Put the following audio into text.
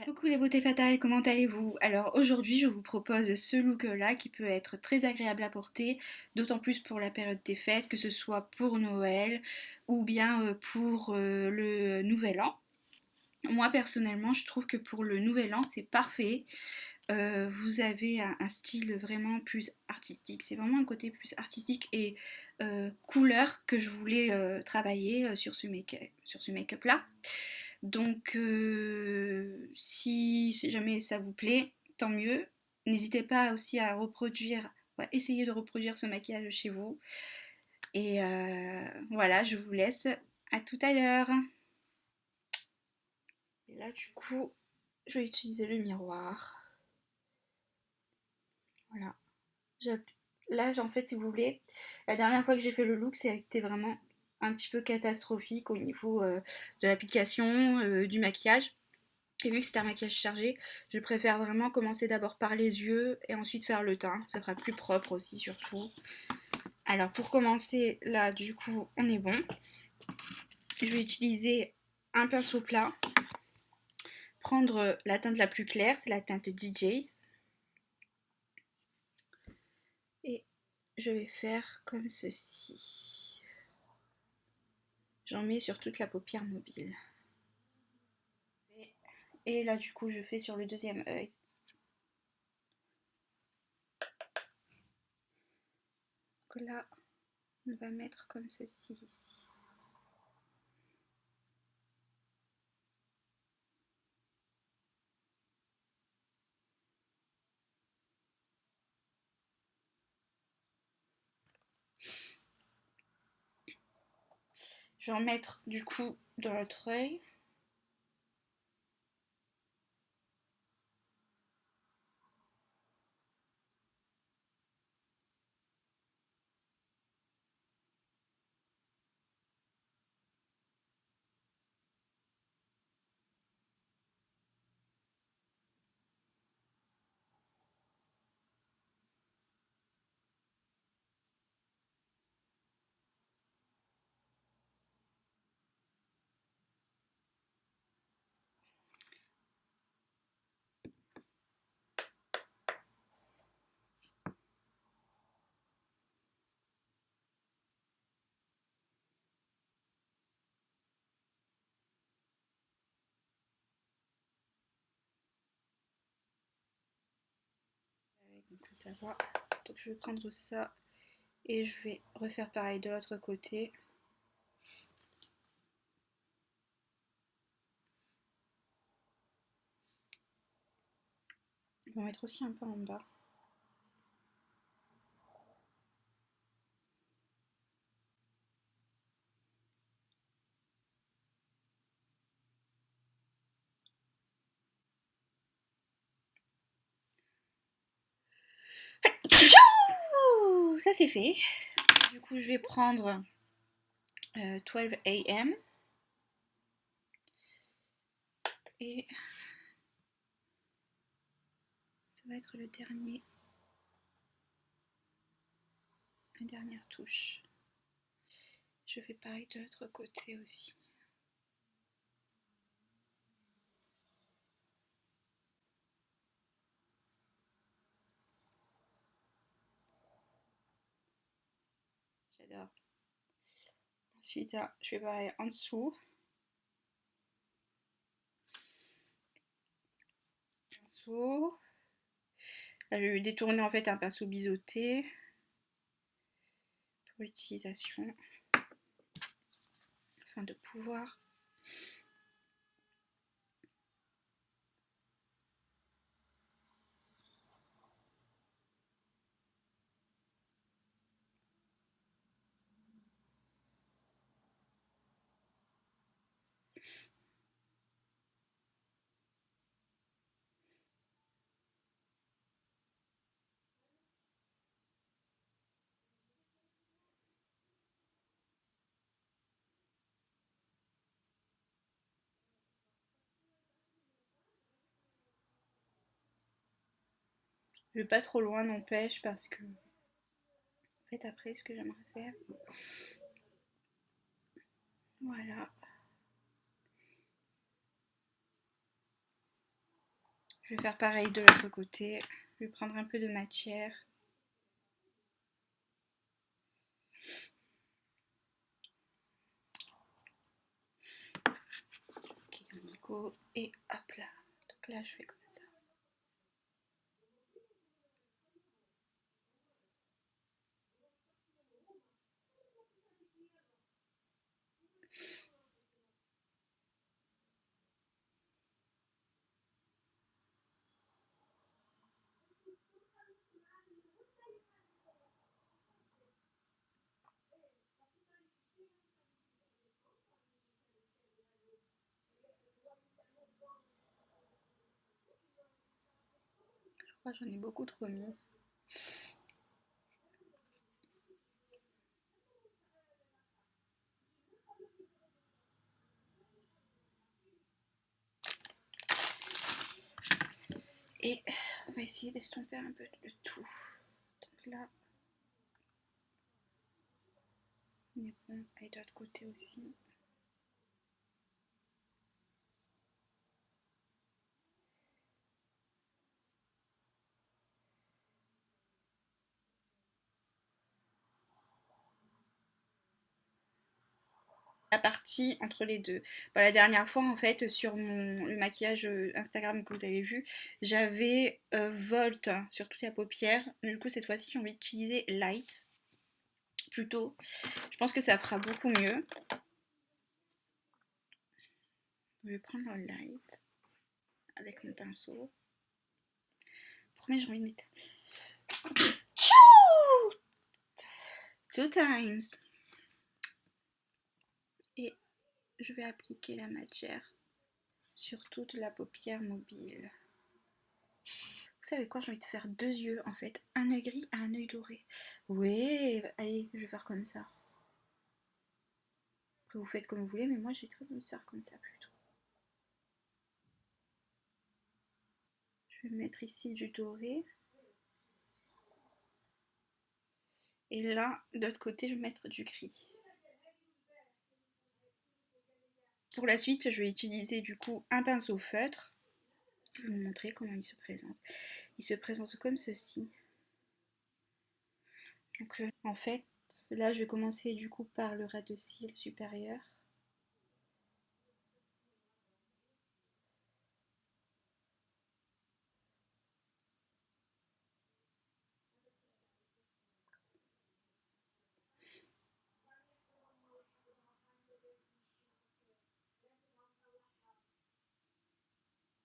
Coucou les beautés fatales, comment allez-vous? Alors aujourd'hui je vous propose ce look-là qui peut être très agréable à porter, d'autant plus pour la période des fêtes, que ce soit pour Noël ou bien pour le Nouvel An. Moi personnellement je trouve que pour le Nouvel An c'est parfait. Vous avez un style vraiment plus artistique, c'est vraiment un côté plus artistique et couleur que je voulais travailler sur ce make-up là. Donc, si jamais ça vous plaît, tant mieux. N'hésitez pas aussi à reproduire, ouais, essayer de reproduire ce maquillage chez vous. Et voilà, je vous laisse. À tout à l'heure. Et là, du coup, je vais utiliser le miroir. Voilà. Là, en fait, si vous voulez, la dernière fois que j'ai fait le look, c'était vraiment un petit peu catastrophique au niveau de l'application, du maquillage. Et vu que c'est un maquillage chargé, je préfère vraiment commencer d'abord par les yeux et ensuite faire le teint. Ça fera plus propre aussi surtout. Alors pour commencer, là du coup on est bon. Je vais utiliser un pinceau plat. Prendre la teinte la plus claire, c'est la teinte DJs. Et je vais faire comme ceci. J'en mets sur toute la paupière mobile. Et là du coup je fais sur le deuxième œil. Donc là on va mettre comme ceci ici. Je vais en mettre du coup dans l'autre œil. Donc ça va. Donc je vais prendre ça et je vais refaire pareil de l'autre côté. Je vais en mettre aussi un peu en bas. Ça c'est fait. Du coup je vais prendre 12 AM et ça va être la dernière touche. Je fais pareil de l'autre côté aussi. J'adore. Ensuite, là, je fais pareil en dessous. Pinceau. Là, je vais détourner en fait un pinceau biseauté pour l'utilisation afin de pouvoir. Je vais pas trop loin n'empêche parce que en fait après ce que j'aimerais faire. Voilà. Je vais faire pareil de l'autre côté. Je vais prendre un peu de matière. Ok, on y go. Et hop là. Donc là, je fais comme ça. Je crois que j'en ai beaucoup trop mis. Et on va essayer d'estomper un peu le tout. Donc là, on est bon. Et de l'autre côté aussi. La partie entre les deux. Bah, la dernière fois, en fait, sur le maquillage Instagram que vous avez vu, j'avais Volt sur toute la paupière. Du coup, cette fois-ci, j'ai envie d'utiliser Light plutôt. Je pense que ça fera beaucoup mieux. Je vais prendre le Light avec mon pinceau. Premier, j'ai envie de mettre two times. Et je vais appliquer la matière sur toute la paupière mobile. Vous savez quoi, j'ai envie de faire deux yeux en fait, un œil gris et un œil doré. Ouais, allez, je vais faire comme ça. Après vous faites comme vous voulez, mais moi j'ai très envie de faire comme ça plutôt. Je vais mettre ici du doré. Et là, de l'autre côté, je vais mettre du gris. Pour la suite, je vais utiliser du coup un pinceau feutre. Je vais vous montrer comment il se présente. Il se présente comme ceci. Donc en fait, là je vais commencer du coup par le ras de cils supérieur.